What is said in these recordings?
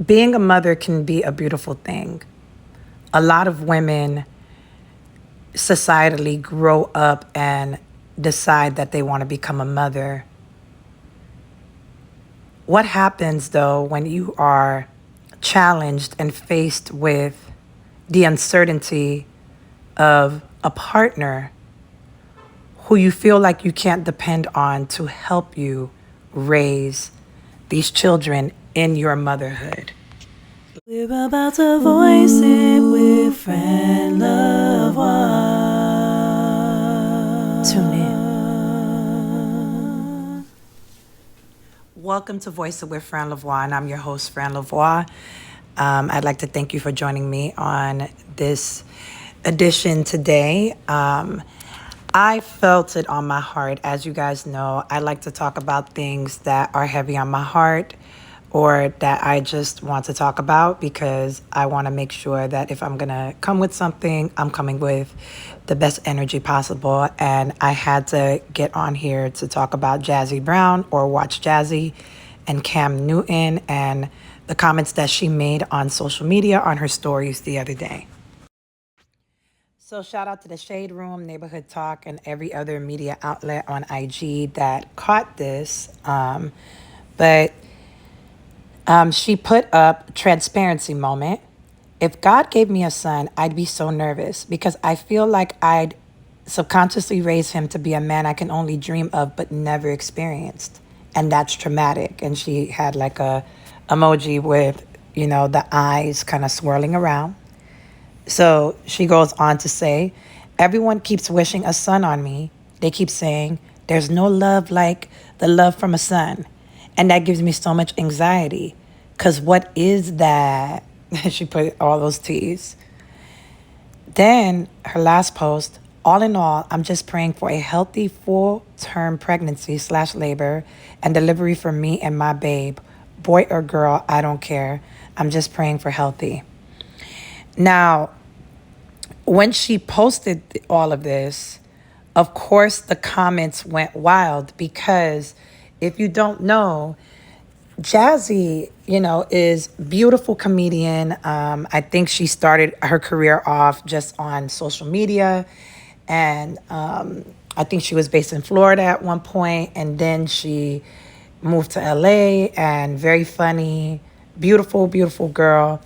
being a mother can be a beautiful thing. A lot of women societally grow up and decide that they want to become a mother. What happens though when you are challenged and faced with the uncertainty of a partner who you feel like you can't depend on to help you raise these children in your motherhood? We're about to voice it with friend love one. Tune in. Welcome to Voice It with Fran Lavoie, and I'm your host, Fran Lavoie. I'd like to thank you for joining me on this edition today. I felt it on my heart. As you guys know, I like to talk about things that are heavy on my heart or that I just want to talk about because I want to make sure that if I'm going to come with something, I'm coming with the best energy possible. And I had to get on here to talk about Jazzy Brown, or Watch Jazzy, and Cam Newton, and the comments that she made on social media on her stories the other day. So shout out to the Shade Room, Neighborhood Talk, and every other media outlet on IG that caught this. But she put up transparency moment. If God gave me a son, I'd be so nervous because I feel like I'd subconsciously raise him to be a man I can only dream of but never experienced. And that's traumatic. And she had like a emoji with, the eyes kind of swirling around. So she goes on to say, everyone keeps wishing a son on me. They keep saying, there's no love like the love from a son. And that gives me so much anxiety. Because what is that? She put all those T's. Then her last post, all in all, I'm just praying for a healthy full-term pregnancy / labor and delivery for me and my babe. Boy or girl, I don't care. I'm just praying for healthy. Now, when she posted all of this, of course, the comments went wild because if you don't know, Jazzy, is beautiful comedian. I think she started her career off just on social media. And I think she was based in Florida at one point. And then she moved to LA, and very funny, beautiful, beautiful girl.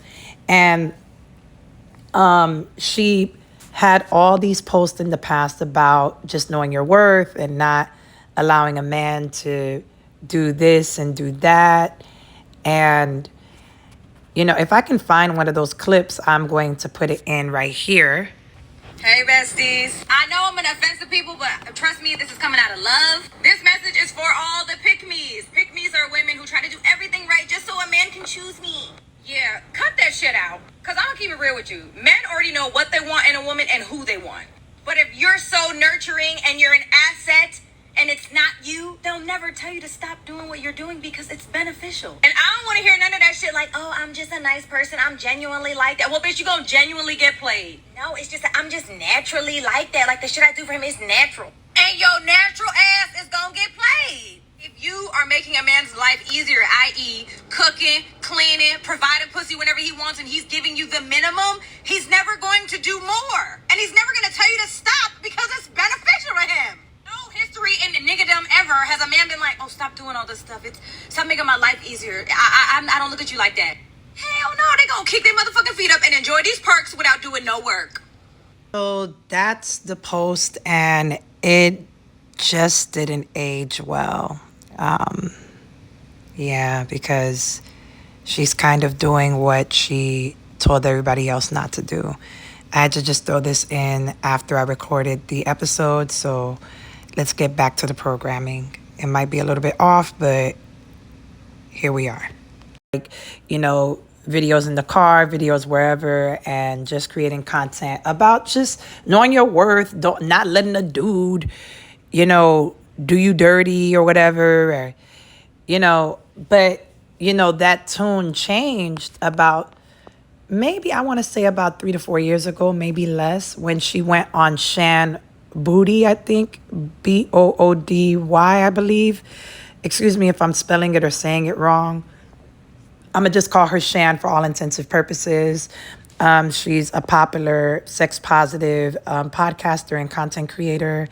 And she had all these posts in the past about just knowing your worth and not allowing a man to do this and do that. And, if I can find one of those clips, I'm going to put it in right here. Hey, besties. I know I'm gonna offend some people, but trust me, this is coming out of love. This message is for all the pick-me's. Pick-me's are women who try to do everything right just so a man can choose me. Yeah, cut that shit out. Because I'm gonna keep it real with you. Men already know what they want in a woman and who they want. But if you're so nurturing and you're an asset and it's not you, they'll never tell you to stop doing what you're doing because it's beneficial. And I don't want to hear none of that shit like, oh, I'm just a nice person. I'm genuinely like that. Well, bitch, you gonna genuinely get played. No, it's just that I'm just naturally like that. Like the shit I do for him is natural. And your natural ass is gonna get played. If you are making a man's life easier, i.e. cooking, cleaning, providing pussy whenever he wants, and he's giving you the minimum, he's never going to do more. And he's never going to tell you to stop because it's beneficial to him. No history in the niggadom ever has a man been like, oh, stop doing all this stuff. Stop making my life easier. I don't look at you like that. Hell no, they gonna kick their motherfucking feet up and enjoy these perks without doing no work. So that's the post, and it just didn't age well. Yeah, because she's kind of doing what she told everybody else not to do. I had to just throw this in after I recorded the episode, so let's get back to the programming. It might be a little bit off, but here we are. Videos in the car, videos wherever, and just creating content about just knowing your worth, not letting a dude, do you dirty or whatever, or, but, that tune changed about maybe, I want to say about 3 to 4 years ago, maybe less, when she went on Shan Boody, I think, Boody, I believe. Excuse me if I'm spelling it or saying it wrong. I'm gonna just call her Shan for all intensive purposes. She's a popular sex positive podcaster and content creator.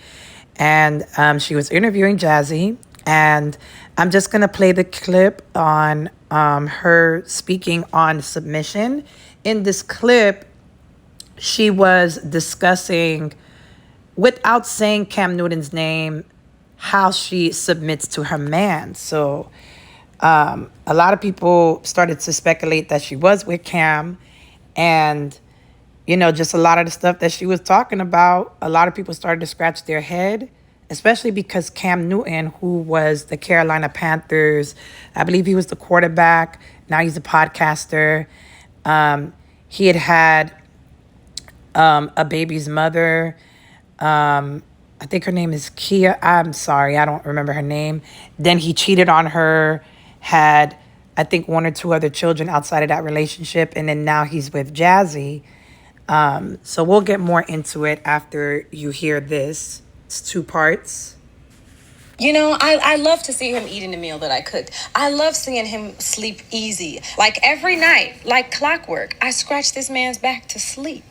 And she was interviewing Jazzy. And I'm just gonna play the clip on her speaking on submission. In this clip, she was discussing, without saying Cam Newton's name, how she submits to her man. So a lot of people started to speculate that she was with Cam. And, just a lot of the stuff that she was talking about, a lot of people started to scratch their head, especially because Cam Newton, who was the Carolina Panthers, I believe he was the quarterback. Now he's a podcaster. He had a baby's mother. I think her name is Kia. I'm sorry, I don't remember her name. Then he cheated on her, had, I think, one or two other children outside of that relationship. And then now he's with Jazzy. So we'll get more into it after you hear this. It's two parts. I love to see him eating the meal that I cooked. I love seeing him sleep easy. Like every night, like clockwork, I scratch this man's back to sleep.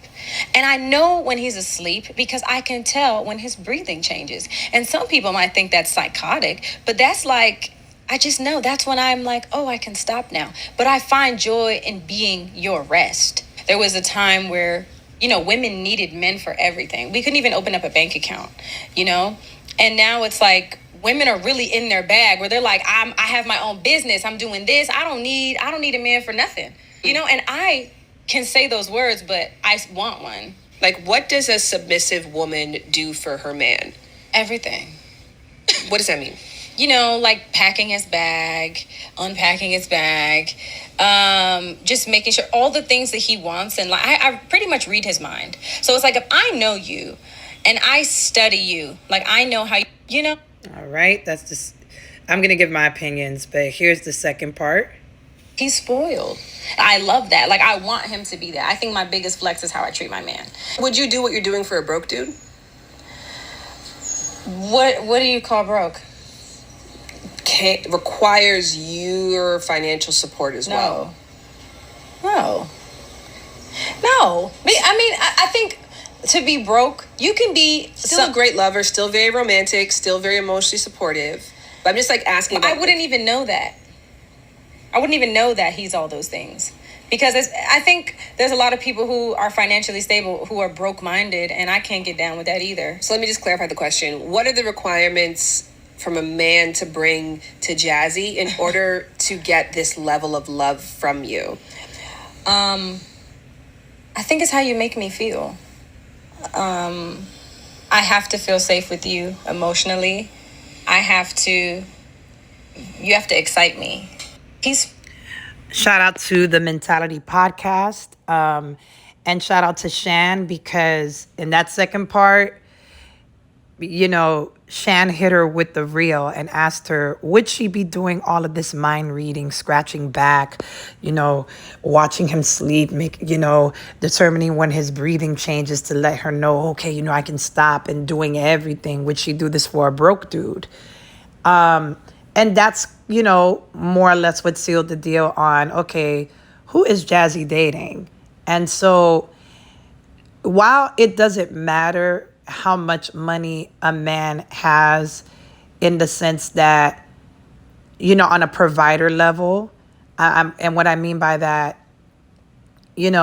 And I know when he's asleep because I can tell when his breathing changes. And some people might think that's psychotic, but that's like, I just know that's when I'm like, oh, I can stop now. But I find joy in being your rest. There was a time where, women needed men for everything. We couldn't even open up a bank account, And now it's like women are really in their bag where they're like, I have my own business. I'm doing this. I don't need a man for nothing, and I can say those words, but I want one. Like, what does a submissive woman do for her man? Everything. What does that mean? Like packing his bag, unpacking his bag, just making sure all the things that he wants. And like, I pretty much read his mind. So it's like, if I know you and I study you, like I know how you. All right, that's just, I'm going to give my opinions, but here's the second part. He's spoiled. I love that. Like, I want him to be that. I think my biggest flex is how I treat my man. Would you do what you're doing for a broke dude? What do you call broke? Requires your financial support as well. No. I think to be broke, you can be still a great lover, still very romantic, still very emotionally supportive. But I'm just like asking about, I wouldn't even know that. I wouldn't even know that he's all those things. Because I think there's a lot of people who are financially stable who are broke-minded, and I can't get down with that either. So let me just clarify the question. What are the requirements from a man to bring to Jazzy in order to get this level of love from you? I think it's how you make me feel. I have to feel safe with you emotionally. You have to excite me. Shout out to the Mentality Podcast. And shout out to Shan, because in that second part, Shan hit her with the real and asked her, would she be doing all of this mind reading, scratching back, watching him sleep, determining when his breathing changes to let her know, okay, I can stop, and doing everything. Would she do this for a broke dude? And that's, more or less what sealed the deal on, okay, who is Jazzy dating? And so while it doesn't matter how much money a man has, in the sense that, on a provider level, and what I mean by that, if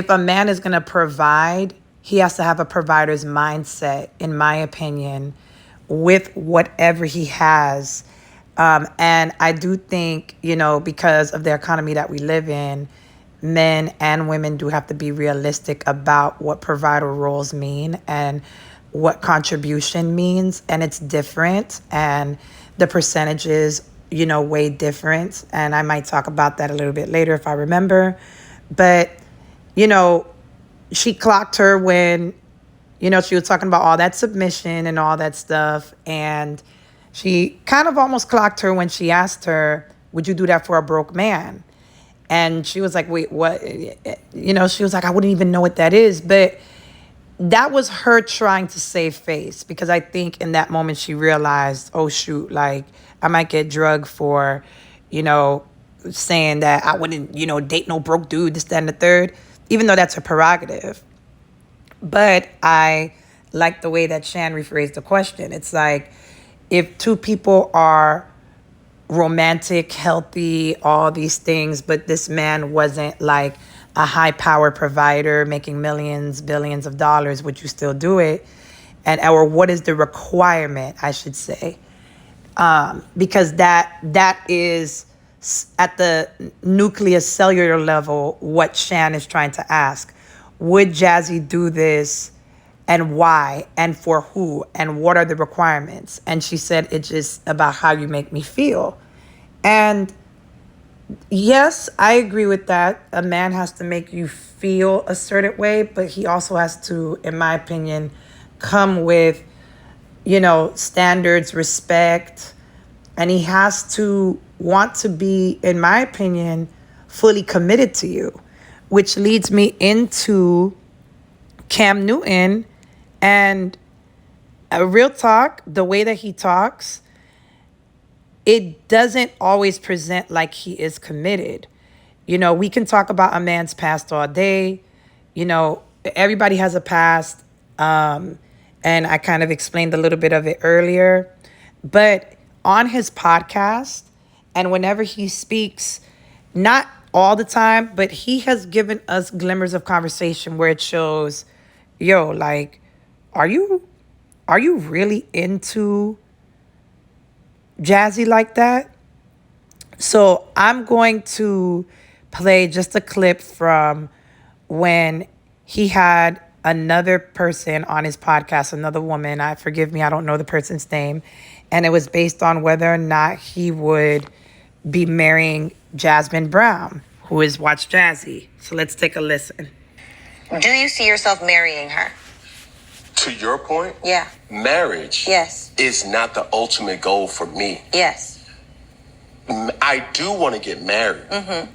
a man is going to provide, he has to have a provider's mindset, in my opinion, with whatever he has. And I do think, because of the economy that we live in, men and women do have to be realistic about what provider roles mean and what contribution means. And it's different. And the percentages, way different. And I might talk about that a little bit later if I remember. But, she clocked her when, she was talking about all that submission and all that stuff. And she kind of almost clocked her when she asked her, would you do that for a broke man? And she was like, wait, what? She was like, I wouldn't even know what that is. But that was her trying to save face, because I think in that moment she realized, oh, shoot, like I might get drugged for, saying that I wouldn't, date no broke dude, this, that, and the third, even though that's a prerogative. But I like the way that Shan rephrased the question. It's like, if two people are romantic, healthy, all these things, but this man wasn't like a high power provider making millions, billions of dollars, would you still do it? And or what is the requirement, I should say? Because that is at the nucleus cellular level what Shan is trying to ask. Would Jazzy do this, and why, and for who, and what are the requirements? And she said, it's just about how you make me feel. And yes, I agree with that. A man has to make you feel a certain way, but he also has to, in my opinion, come with, standards, respect, and he has to want to be, in my opinion, fully committed to you, which leads me into Cam Newton. And a real talk, the way that he talks, it doesn't always present like he is committed. We can talk about a man's past all day. Everybody has a past. And I kind of explained a little bit of it earlier. But on his podcast, and whenever he speaks, not all the time, but he has given us glimmers of conversation where it shows, like, are you really into Jazzy like that? So I'm going to play just a clip from when he had another person on his podcast, another woman. Forgive me, I don't know the person's name. And it was based on whether or not he would be marrying Jasmine Brown, who is Watch Jazzy. So let's take a listen. Do you see yourself marrying her? To your point, Yeah. marriage Yes. is not the ultimate goal for me. Yes. I do want to get married.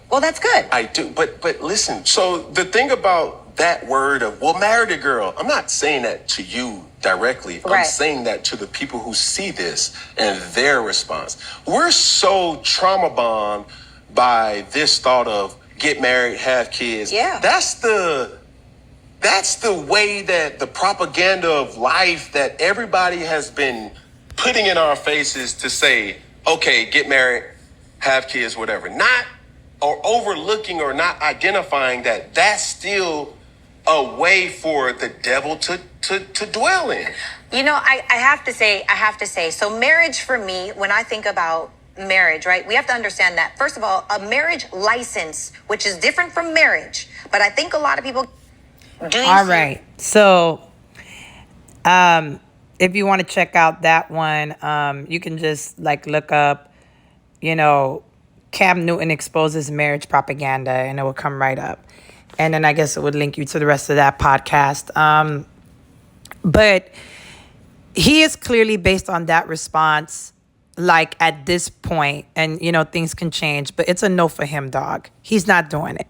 Well, that's good. I do. But listen, so the thing about that word of, well, marry the girl, I'm not saying that to you directly. I'm Right. saying that to the people who see this and their response. We're so trauma bond by this thought of get married, have kids. Yeah. That's the way that the propaganda of life that everybody has been putting in our faces to say, okay, get married, have kids, whatever. Not, or overlooking or not identifying that that's still a way for the devil to dwell in. I have to say, so marriage for me, when I think about marriage, right, we have to understand that, first of all, a marriage license, which is different from marriage, but I think a lot of people do. All right. So, if you want to check out that one, you can just look up, Cam Newton exposes marriage propaganda, and it will come right up. And then I guess it would link you to the rest of that podcast. But he is clearly, based on that response, at this point, and, things can change, but it's a no for him, dog. He's not doing it.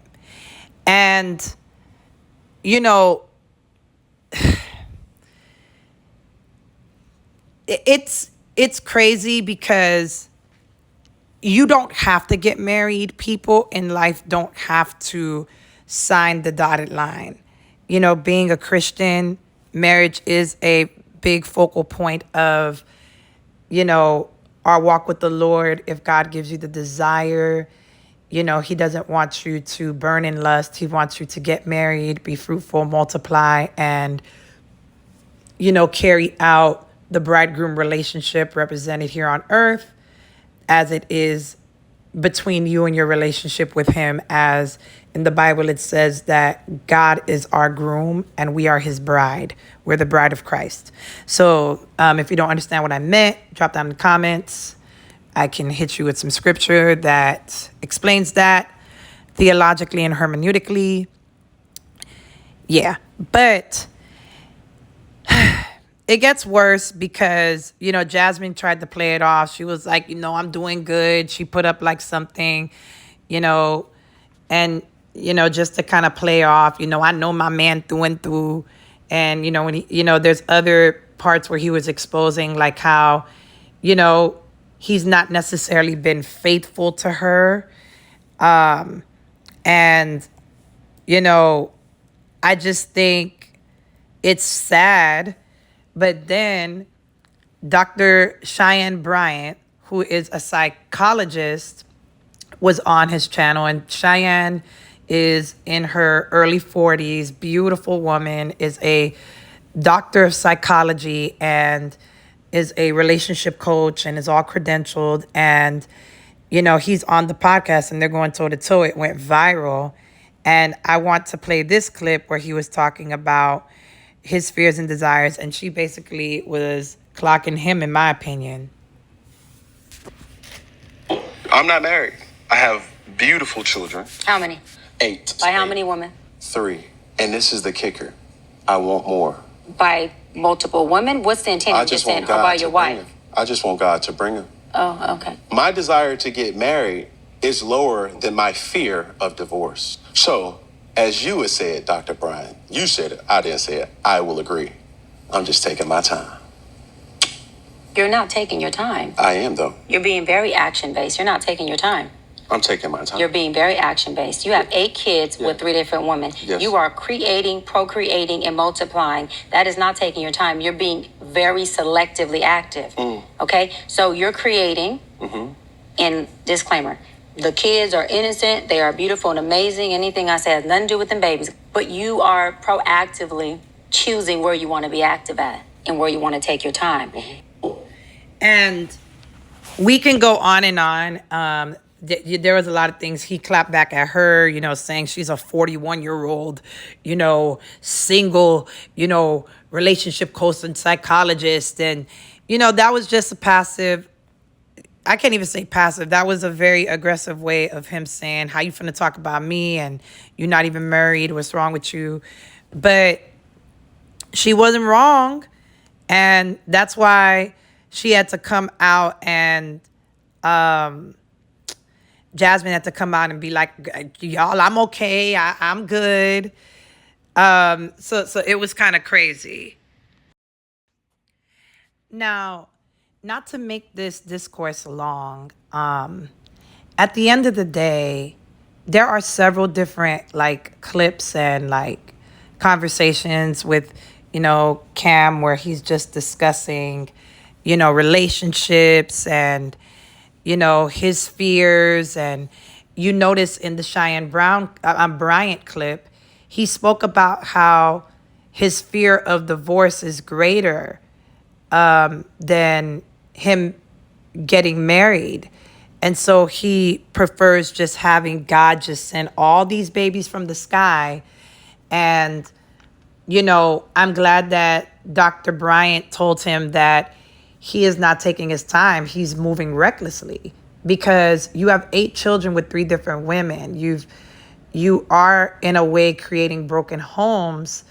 And, it's crazy because you don't have to get married. People in life don't have to sign the dotted line. Being a Christian, marriage is a big focal point of, our walk with the Lord. If God gives you the desire, he doesn't want you to burn in lust. He wants you to get married, be fruitful, multiply, and, carry out the bridegroom relationship represented here on earth as it is between you and your relationship with him. As in the Bible, it says that God is our groom and we are his bride. We're the bride of Christ. So if you don't understand what I meant, drop down in the comments. I can hit you with some scripture that explains that theologically and hermeneutically. Yeah, but it gets worse because, Jasmine tried to play it off. She was like, I'm doing good. She put up something, and, just to kind of play off, I know my man through and through. And, when he, there's other parts where he was exposing how, he's not necessarily been faithful to her. And, you know, I just think it's sad. But then Dr. Cheyenne Bryant, who is a psychologist, was on his channel. And Cheyenne is in her early 40s, beautiful woman, is a doctor of psychology and is a relationship coach and is all credentialed. And, you know, he's on the podcast and they're going toe to toe. It went viral. And I want to play this clip where he was talking about his fears and desires. And she basically was clocking him, in my opinion. I'm not married. I have beautiful children. How many? 8. By how many women? 3. And this is the kicker. I want more. By multiple women? What's the intent I of just just saying, want or God by to your bring wife? him. I just want God to bring him. Oh, okay. My desire to get married is lower than my fear of divorce. So, as you had said, Dr. Brian, you said it, I didn't say it, I will agree. I'm just taking my time. You're not taking your time. I am, though. You're being very action-based. You're not taking your time. I'm taking my time. You're being very action-based. You have 8 kids Yeah. with 3 different women. Yes. You are creating, procreating, and multiplying. That is not taking your time. You're being very selectively active. Okay? So you're creating, and disclaimer, the kids are innocent. They are beautiful and amazing. Anything I say has nothing to do with them babies. But you are proactively choosing where you want to be active at and where you want to take your time. And we can go on and on. There was a lot of things he clapped back at her, you know, saying she's a 41-year-old, you know, single, you know, relationship coach and psychologist. And, you know, that was just a passive. I can't even say passive. That was a very aggressive way of him saying, how you finna talk about me and you're not even married. What's wrong with you? But she wasn't wrong. And that's why she had to come out and Jasmine had to come out and be like, y'all, I'm okay. I'm good. So it was kind of crazy. Now, not to make this discourse long, at the end of the day, there are several different like clips and like conversations with, you know, Cam where he's just discussing, you know, relationships and, you know, his fears. And you notice in the Cheyenne Bryant clip, he spoke about how his fear of divorce is greater than him getting married. And so he prefers just having God just send all these babies from the sky. And, you know, I'm glad that Dr. Bryant told him that he is not taking his time. He's moving recklessly because you have 8 children with 3 different women. You are in a way creating broken homes.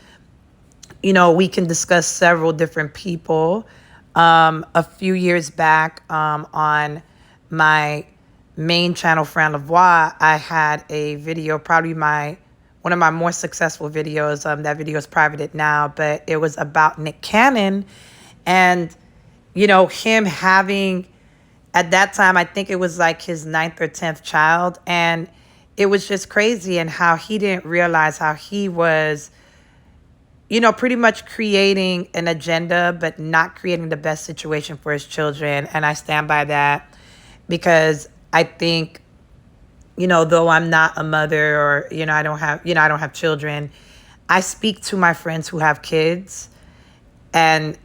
You know, we can discuss several different people. A few years back on my main channel, Fran Lavoie, I had a video, probably one of my more successful videos. That video is privated now, but it was about Nick Cannon and, you know, him having, at that time, I think it was like his 9th or 10th child. And it was just crazy and how he didn't realize how he was, you know, pretty much creating an agenda, but not creating the best situation for his children. And I stand by that because I think, you know, though I'm not a mother or, you know, I don't have children, I speak to my friends who have kids. And,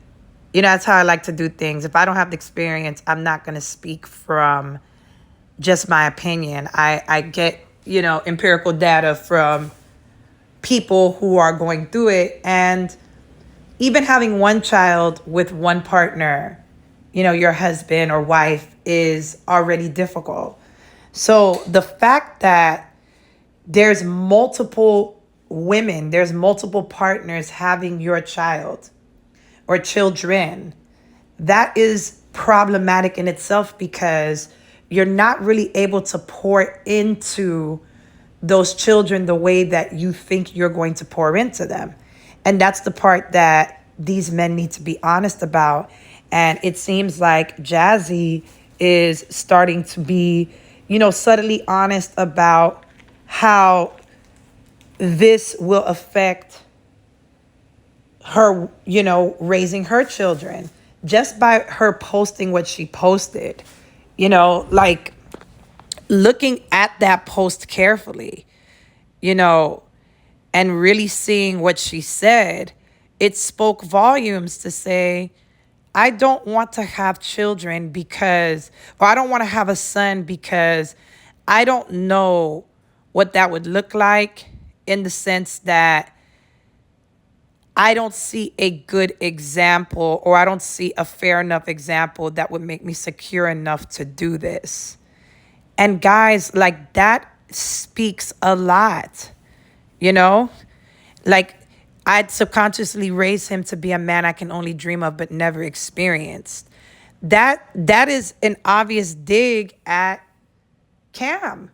you know, that's how I like to do things. If I don't have the experience, I'm not going to speak from just my opinion. I get, you know, empirical data from people who are going through it. And even having one child with one partner, you know, your husband or wife, is already difficult. So the fact that there's multiple women, there's multiple partners having your child or children, that is problematic in itself because you're not really able to pour into those children the way that you think you're going to pour into them. And that's the part that these men need to be honest about. And it seems like Jazzy is starting to be, subtly honest about how this will affect her, raising her children just by her posting what she posted. Like looking at that post carefully, you know, and really seeing what she said, it spoke volumes to say, I don't want to have children because, or I don't want to have a son because I don't know what that would look like, in the sense that I don't see a good example, or I don't see a fair enough example that would make me secure enough to do this. And guys, like, that speaks a lot, you know? Like, I'd subconsciously raise him to be a man I can only dream of but never experienced. That is an obvious dig at Cam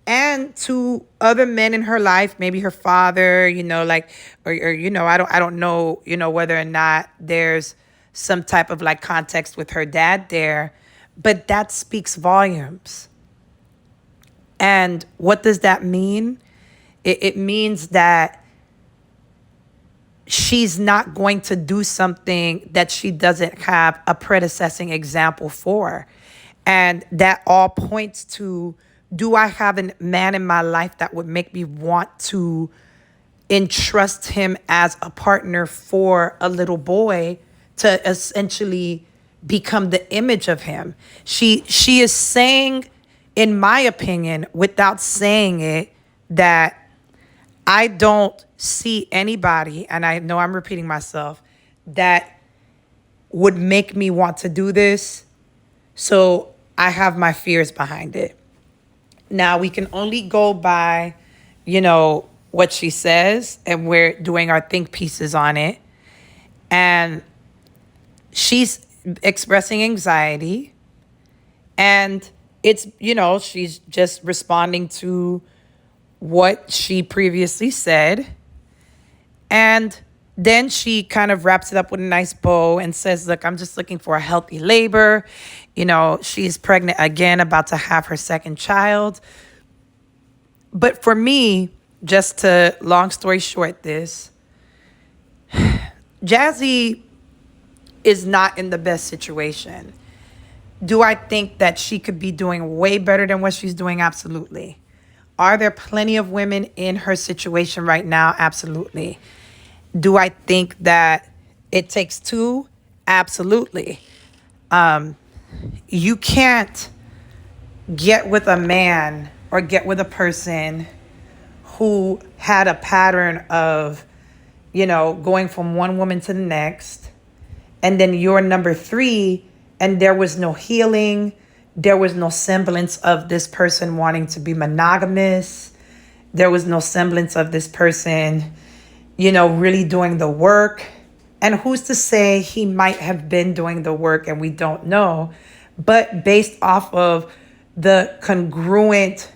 and to other men in her life, maybe her father, like, or I don't know, whether or not there's some type of like context with her dad there, but that speaks volumes. And what does that mean? It means that she's not going to do something that she doesn't have a predecessing example for. And that all points to, do I have a man in my life that would make me want to entrust him as a partner for a little boy to essentially become the image of him? She is saying, in my opinion, without saying it, that I don't see anybody, and I know I'm repeating myself, that would make me want to do this. So I have my fears behind it. Now, we can only go by, what she says, and we're doing our think pieces on it. And she's expressing anxiety, and it's, she's just responding to what she previously said. And then she kind of wraps it up with a nice bow and says, look, I'm just looking for a healthy labor. She's pregnant again, about to have her second child. But for me, just to long story short this, Jazzy is not in the best situation. Do I think that she could be doing way better than what she's doing? Absolutely. Are there plenty of women in her situation right now? Absolutely. Do I think that it takes two? Absolutely. You can't get with a man or get with a person who had a pattern of, going from one woman to the next, and then you're number three, and there was no healing. There was no semblance of this person wanting to be monogamous. There was no semblance of this person, really doing the work. And who's to say he might have been doing the work and we don't know? But based off of the congruent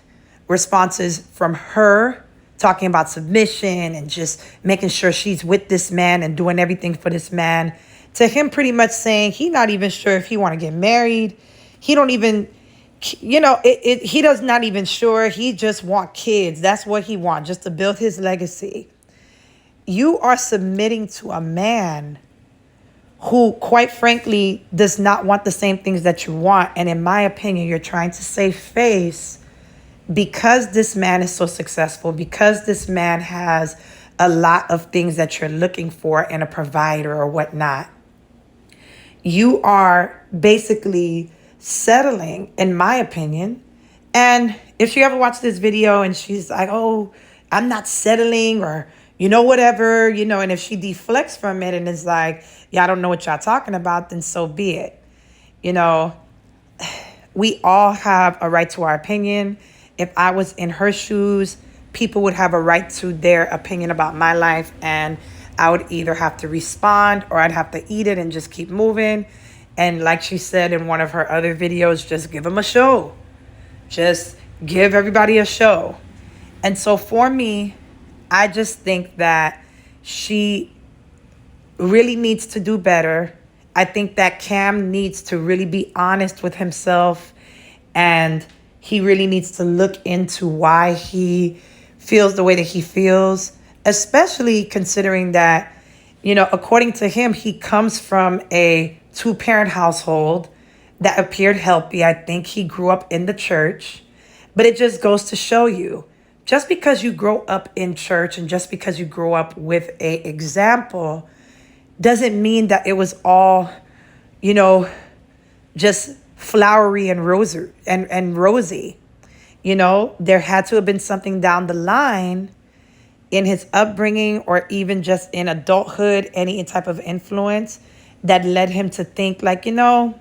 responses from her, talking about submission and just making sure she's with this man and doing everything for this man, to him pretty much saying he not even sure if he want to get married. He don't even, he does not even sure. He just want kids. That's what he want, just to build his legacy. You are submitting to a man who, quite frankly, does not want the same things that you want. And in my opinion, you're trying to save face because this man is so successful, because this man has a lot of things that you're looking for in a provider or whatnot. You are basically settling, in my opinion. And if she ever watched this video and she's like, oh, I'm not settling, or, whatever, and if she deflects from it and is like, yeah, I don't know what y'all talking about, then so be it. We all have a right to our opinion. If I was in her shoes, people would have a right to their opinion about my life, and I would either have to respond or I'd have to eat it and just keep moving. And like she said in one of her other videos, just give them a show. Just give everybody a show. And so for me, I just think that she really needs to do better. I think that Cam needs to really be honest with himself and, he really needs to look into why he feels the way that he feels, especially considering that, according to him, he comes from a two-parent household that appeared healthy. I think he grew up in the church. But it just goes to show you, just because you grow up in church and just because you grow up with a example doesn't mean that it was all, just flowery and rosy. There had to have been something down the line in his upbringing or even just in adulthood, any type of influence that led him to think like, I'm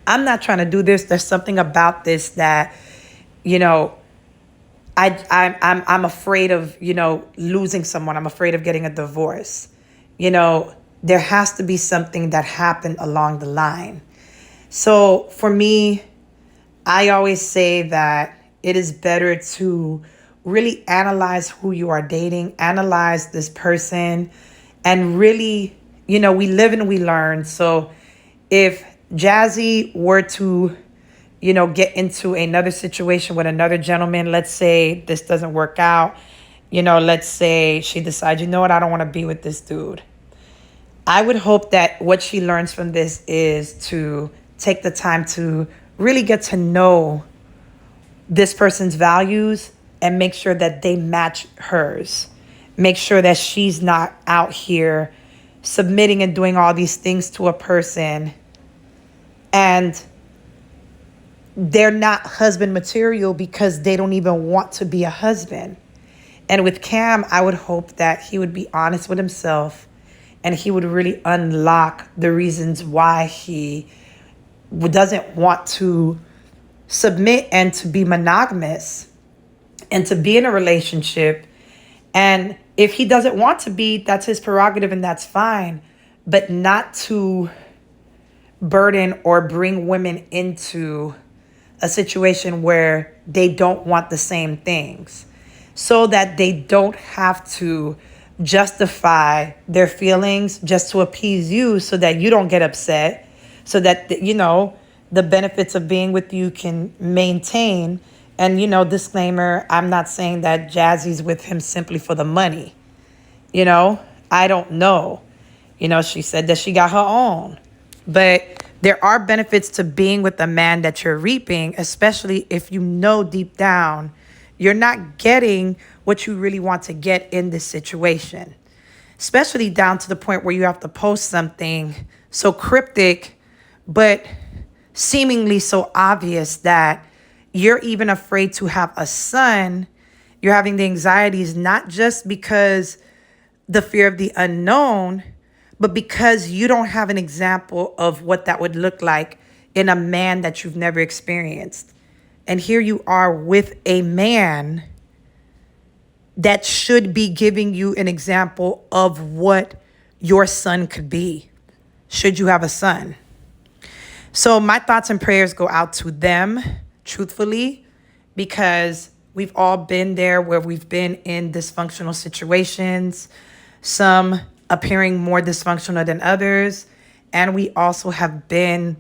not trying to do this. There's something about this that, I'm afraid of, losing someone. I'm afraid of getting a divorce. There has to be something that happened along the line. So for me, I always say that it is better to really analyze who you are dating, analyze this person, and really, we live and we learn. So if Jazzy were to, get into another situation with another gentleman, let's say this doesn't work out, let's say she decides, you know what, I don't want to be with this dude. I would hope that what she learns from this is to take the time to really get to know this person's values and make sure that they match hers. Make sure that she's not out here submitting and doing all these things to a person and they're not husband material because they don't even want to be a husband. And with Cam, I would hope that he would be honest with himself and he would really unlock the reasons why he doesn't want to submit and to be monogamous and to be in a relationship. And if he doesn't want to be, that's his prerogative and that's fine. But not to burden or bring women into a situation where they don't want the same things, so that they don't have to justify their feelings just to appease you so that you don't get upset, so that, the benefits of being with you can maintain. And, disclaimer, I'm not saying that Jazzy's with him simply for the money. I don't know. She said that she got her own. But there are benefits to being with a man that you're reaping, especially if deep down you're not getting what you really want to get in this situation. Especially down to the point where you have to post something so cryptic, but seemingly so obvious that you're even afraid to have a son. You're having the anxieties not just because the fear of the unknown, but because you don't have an example of what that would look like in a man that you've never experienced. And here you are with a man that should be giving you an example of what your son could be, should you have a son. So my thoughts and prayers go out to them, truthfully, because we've all been there where we've been in dysfunctional situations, some appearing more dysfunctional than others. And we also have been,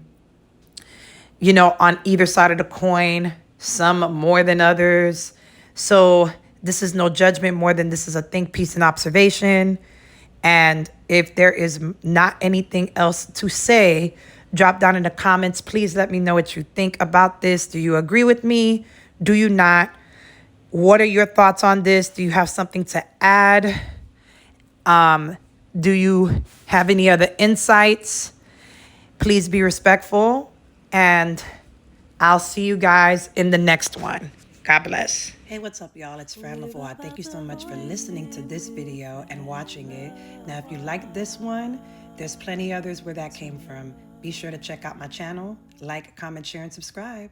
on either side of the coin, some more than others. So this is no judgment more than this is a think, piece, and observation. And if there is not anything else to say, drop down in the comments. Please let me know what you think about this. Do you agree with me? Do you not? What are your thoughts on this? Do you have something to add? Do you have any other insights? Please be respectful, and I'll see you guys in the next one. God bless. Hey, what's up, y'all? It's Fran Lavoie. Thank you so much for listening to this video and watching it. Now, if you like this one, there's plenty others where that came from. Be sure to check out my channel, like, comment, share, and subscribe.